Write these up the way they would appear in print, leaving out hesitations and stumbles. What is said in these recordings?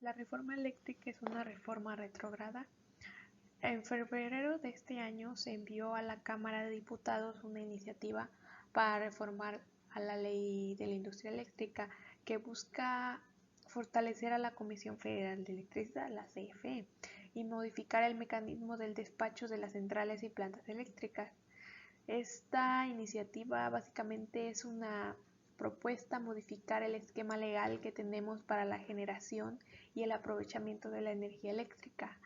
La reforma eléctrica es una reforma retrógrada. En febrero de este año se envió a la Cámara de Diputados una iniciativa para reformar a la Ley de la Industria Eléctrica que busca fortalecer a la Comisión Federal de Electricidad, la CFE, y modificar el mecanismo del despacho de las centrales y plantas eléctricas. Esta iniciativa básicamente es una propuesta a modificar el esquema legal que tenemos para la generación y el aprovechamiento de la energía eléctrica.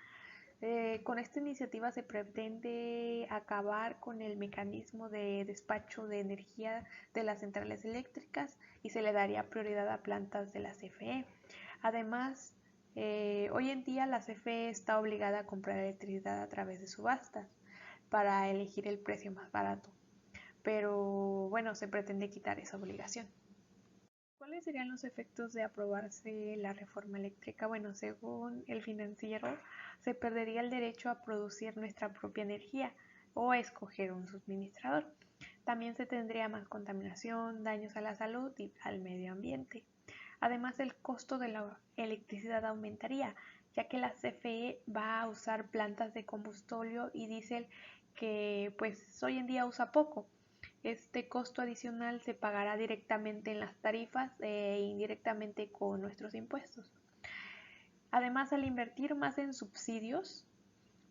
Con esta iniciativa se pretende acabar con el mecanismo de despacho de energía de las centrales eléctricas y se le daría prioridad a plantas de la CFE. Además, hoy en día la CFE está obligada a comprar electricidad a través de subastas para elegir el precio más barato, pero bueno, se pretende quitar esa obligación. ¿Cuáles serían los efectos de aprobarse la reforma eléctrica? Bueno, según El Financiero, se perdería el derecho a producir nuestra propia energía o a escoger un suministrador. También se tendría más contaminación, daños a la salud y al medio ambiente. Además, el costo de la electricidad aumentaría, ya que la CFE va a usar plantas de combustóleo y diésel que pues hoy en día usa poco. Este costo adicional se pagará directamente en las tarifas e indirectamente con nuestros impuestos. Además, al invertir más en subsidios,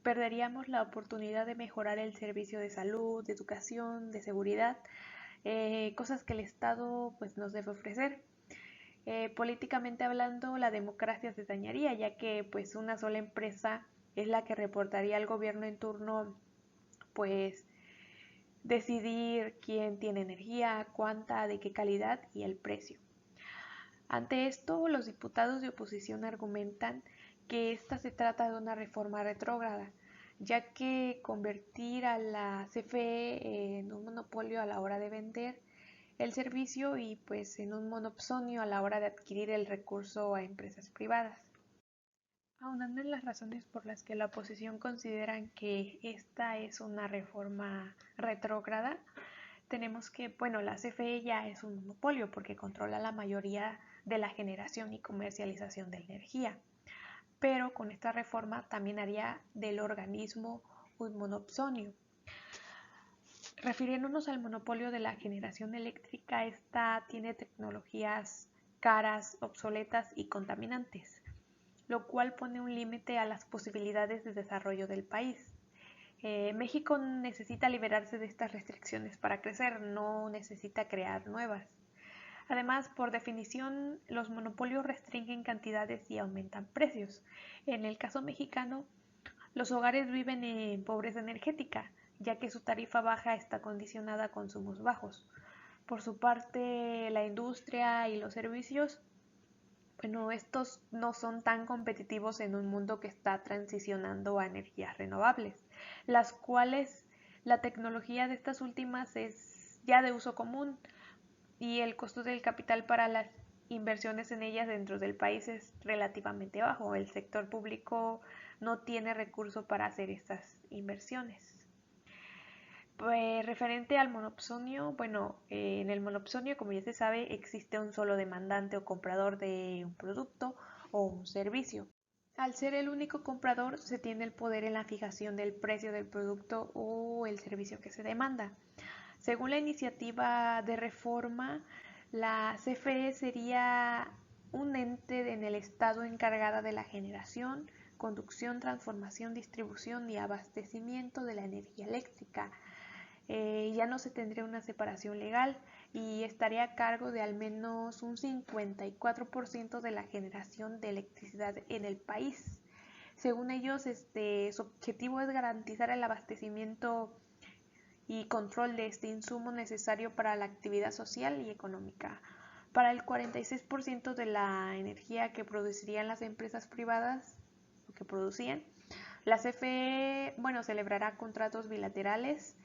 perderíamos la oportunidad de mejorar el servicio de salud, de educación, de seguridad, cosas que el Estado pues, nos debe ofrecer. Políticamente hablando, la democracia se dañaría, ya que pues una sola empresa es la que reportaría al gobierno en turno, pues decidir quién tiene energía, cuánta, de qué calidad y el precio. Ante esto, los diputados de oposición argumentan que esta se trata de una reforma retrógrada, ya que convertir a la CFE en un monopolio a la hora de vender el servicio y pues en un monopsonio a la hora de adquirir el recurso a empresas privadas. Aunando en las razones por las que la oposición considera que esta es una reforma retrógrada, tenemos que, bueno, la CFE ya es un monopolio porque controla la mayoría de la generación y comercialización de energía, pero con esta reforma también haría del organismo un monopsonio. Refiriéndonos al monopolio de la generación eléctrica, esta tiene tecnologías caras, obsoletas y contaminantes, lo cual pone un límite a las posibilidades de desarrollo del país. México necesita liberarse de estas restricciones para crecer, no necesita crear nuevas. Además, por definición, los monopolios restringen cantidades y aumentan precios. En el caso mexicano, los hogares viven en pobreza energética, ya que su tarifa baja está condicionada a consumos bajos. Por su parte, la industria y los servicios, bueno, estos no son tan competitivos en un mundo que está transicionando a energías renovables, las cuales la tecnología de estas últimas es ya de uso común y el costo del capital para las inversiones en ellas dentro del país es relativamente bajo. El sector público no tiene recursos para hacer estas inversiones. Pues, referente al monopsonio, bueno, en el monopsonio, como ya se sabe, existe un solo demandante o comprador de un producto o un servicio. Al ser el único comprador, se tiene el poder en la fijación del precio del producto o el servicio que se demanda. Según la iniciativa de reforma, la CFE sería un ente en el Estado encargada de la generación, conducción, transformación, distribución y abastecimiento de la energía eléctrica. Ya no se tendría una separación legal y estaría a cargo de al menos un 54% de la generación de electricidad en el país. Según ellos, su objetivo es garantizar el abastecimiento y control de este insumo necesario para la actividad social y económica. Para el 46% de la energía que producirían las empresas privadas, o que producían, la CFE, bueno, celebrará contratos bilaterales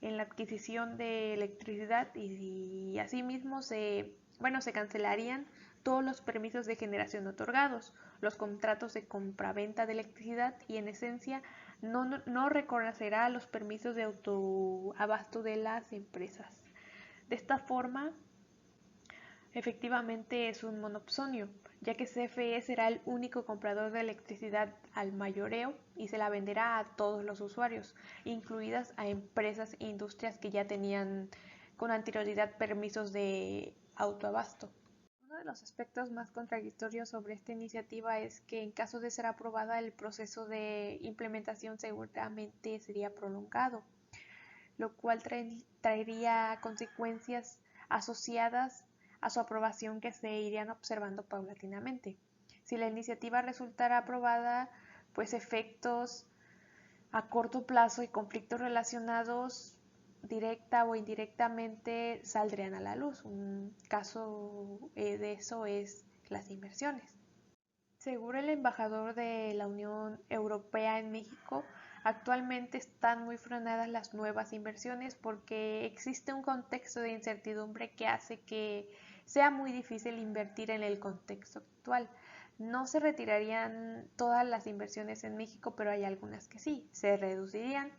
en la adquisición de electricidad y asimismo se cancelarían todos los permisos de generación otorgados, los contratos de compraventa de electricidad y en esencia no reconocerá los permisos de autoabasto de las empresas. De esta forma, Efectivamente es un monopsonio, ya que CFE será el único comprador de electricidad al mayoreo y se la venderá a todos los usuarios, incluidas a empresas e industrias que ya tenían con anterioridad permisos de autoabasto. Uno de los aspectos más contradictorios sobre esta iniciativa es que en caso de ser aprobada el proceso de implementación seguramente sería prolongado, lo cual traería consecuencias asociadas a su aprobación que se irían observando paulatinamente. Si la iniciativa resultara aprobada, pues efectos a corto plazo y conflictos relacionados directa o indirectamente saldrían a la luz. Un caso de eso es las inversiones. Según el embajador de la Unión Europea en México, actualmente están muy frenadas las nuevas inversiones porque existe un contexto de incertidumbre que hace que sea muy difícil invertir en el contexto actual. No se retirarían todas las inversiones en México, pero hay algunas que sí. Se reducirían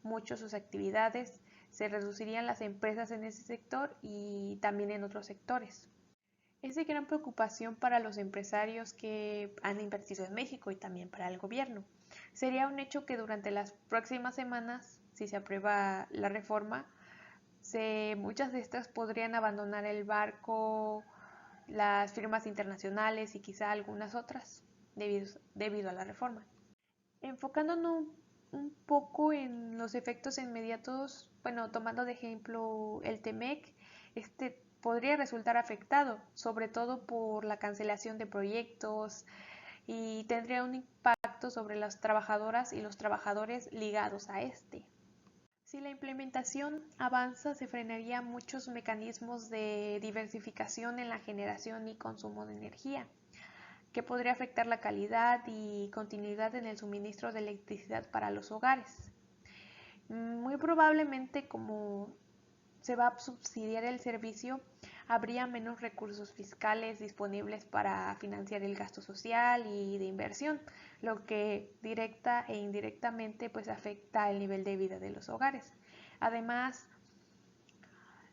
mucho sus actividades, se reducirían las empresas en ese sector y también en otros sectores. Es de gran preocupación para los empresarios que han invertido en México y también para el gobierno. Sería un hecho que durante las próximas semanas, si se aprueba la reforma, muchas de estas podrían abandonar el barco, las firmas internacionales y quizá algunas otras debido a la reforma. Enfocándonos un poco en los efectos inmediatos, bueno, tomando de ejemplo el TEMEC, este podría resultar afectado, sobre todo por la cancelación de proyectos y tendría un impacto sobre las trabajadoras y los trabajadores ligados a este. Si la implementación avanza, se frenarían muchos mecanismos de diversificación en la generación y consumo de energía, que podría afectar la calidad y continuidad en el suministro de electricidad para los hogares. Muy probablemente, como se va a subsidiar el servicio, habría menos recursos fiscales disponibles para financiar el gasto social y de inversión, lo que directa e indirectamente pues afecta el nivel de vida de los hogares. Además,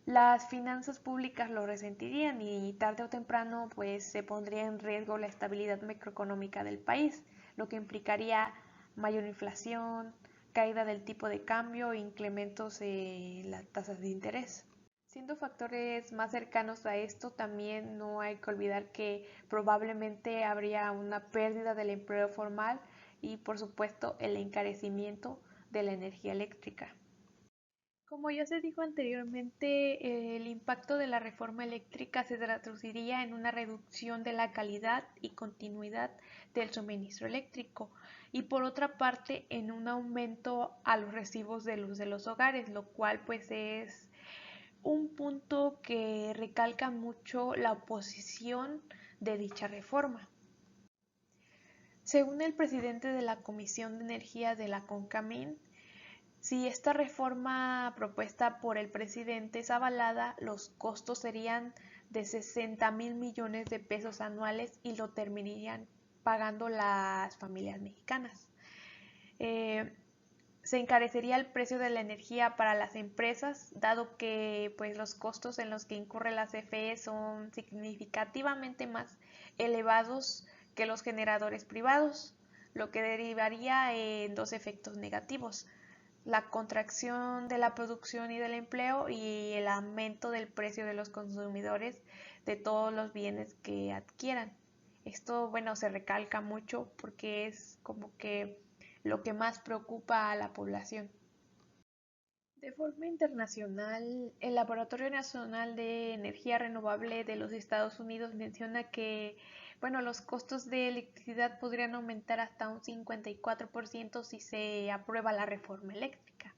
las finanzas públicas lo resentirían y tarde o temprano pues se pondría en riesgo la estabilidad macroeconómica del país, lo que implicaría mayor inflación, caída del tipo de cambio e incrementos en las tasas de interés. Siendo factores más cercanos a esto, también no hay que olvidar que probablemente habría una pérdida del empleo formal y por supuesto el encarecimiento de la energía eléctrica. Como ya se dijo anteriormente, el impacto de la reforma eléctrica se traduciría en una reducción de la calidad y continuidad del suministro eléctrico y por otra parte en un aumento a los recibos de luz de los hogares, lo cual pues es un punto que recalca mucho la oposición de dicha reforma. Según el presidente de la Comisión de Energía de la CONCAMIN, si esta reforma propuesta por el presidente es avalada, los costos serían de 60,000 millones de pesos anuales y lo terminarían pagando las familias mexicanas. Se encarecería el precio de la energía para las empresas, dado que pues, los costos en los que incurre la CFE son significativamente más elevados que los generadores privados, lo que derivaría en dos efectos negativos: la contracción de la producción y del empleo y el aumento del precio de los consumidores de todos los bienes que adquieran. Esto, bueno, se recalca mucho porque es como que lo que más preocupa a la población. De forma internacional, el Laboratorio Nacional de Energía Renovable de los Estados Unidos menciona que, bueno, los costos de electricidad podrían aumentar hasta un 54% si se aprueba la reforma eléctrica.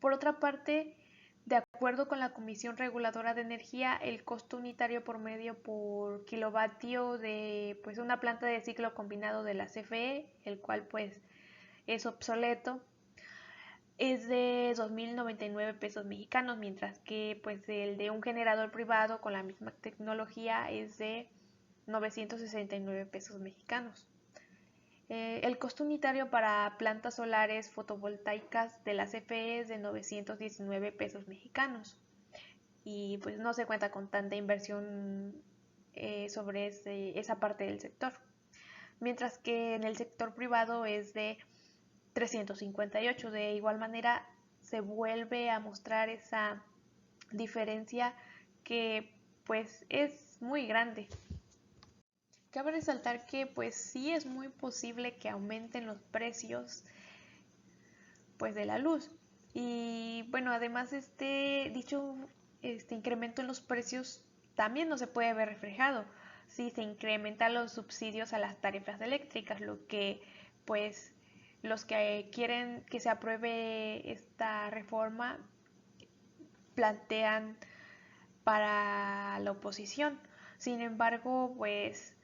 Por otra parte, de acuerdo con la Comisión Reguladora de Energía, el costo unitario promedio por kilovatio de pues, una planta de ciclo combinado de la CFE, el cual pues es obsoleto, es de 2,099 pesos mexicanos, mientras que pues el de un generador privado con la misma tecnología es de 969 pesos mexicanos. El costo unitario para plantas solares fotovoltaicas de la CFE es de 919 pesos mexicanos y pues no se cuenta con tanta inversión sobre esa parte del sector. Mientras que en el sector privado es de 358. De igual manera se vuelve a mostrar esa diferencia que pues es muy grande. Cabe resaltar que pues sí es muy posible que aumenten los precios pues de la luz. Y bueno, además dicho incremento en los precios también no se puede ver reflejado si se incrementan los subsidios a las tarifas eléctricas, lo que pues los que quieren que se apruebe esta reforma plantean para la oposición. Sin embargo, pues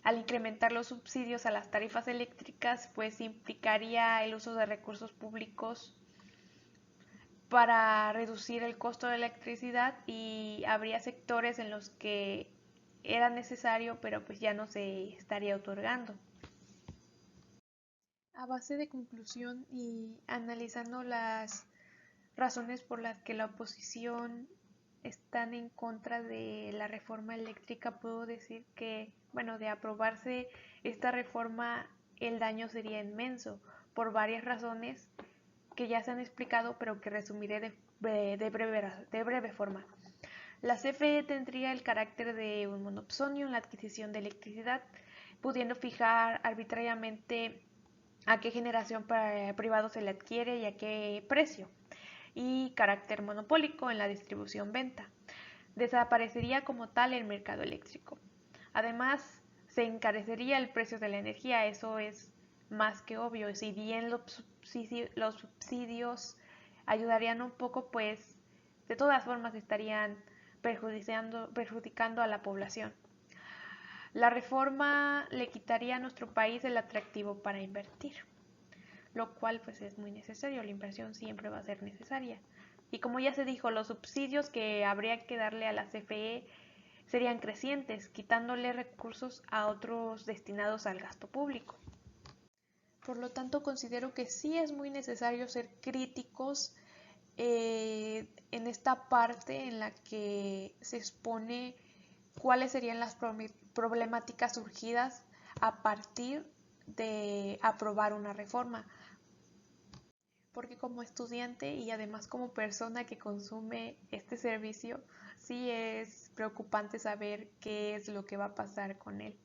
al incrementar los subsidios a las tarifas eléctricas, pues implicaría el uso de recursos públicos para reducir el costo de la electricidad y habría sectores en los que era necesario, pero pues ya no se estaría otorgando. A base de conclusión y analizando las razones por las que la oposición están en contra de la reforma eléctrica, puedo decir que, bueno, de aprobarse esta reforma, el daño sería inmenso por varias razones que ya se han explicado, pero que resumiré de breve forma. La CFE tendría el carácter de un monopolio en la adquisición de electricidad, pudiendo fijar arbitrariamente a qué generación privado se le adquiere y a qué precio, y carácter monopólico en la distribución-venta. Desaparecería como tal el mercado eléctrico. Además, se encarecería el precio de la energía, eso es más que obvio. Si bien los subsidios ayudarían un poco, pues de todas formas estarían perjudicando a la población. La reforma le quitaría a nuestro país el atractivo para invertir, lo cual pues es muy necesario, la inversión siempre va a ser necesaria. Y como ya se dijo, los subsidios que habría que darle a la CFE serían crecientes, quitándole recursos a otros destinados al gasto público. Por lo tanto, considero que sí es muy necesario ser críticos en esta parte en la que se expone cuáles serían las problemáticas surgidas a partir de aprobar una reforma. Porque como estudiante y además como persona que consume este servicio, sí es preocupante saber qué es lo que va a pasar con él.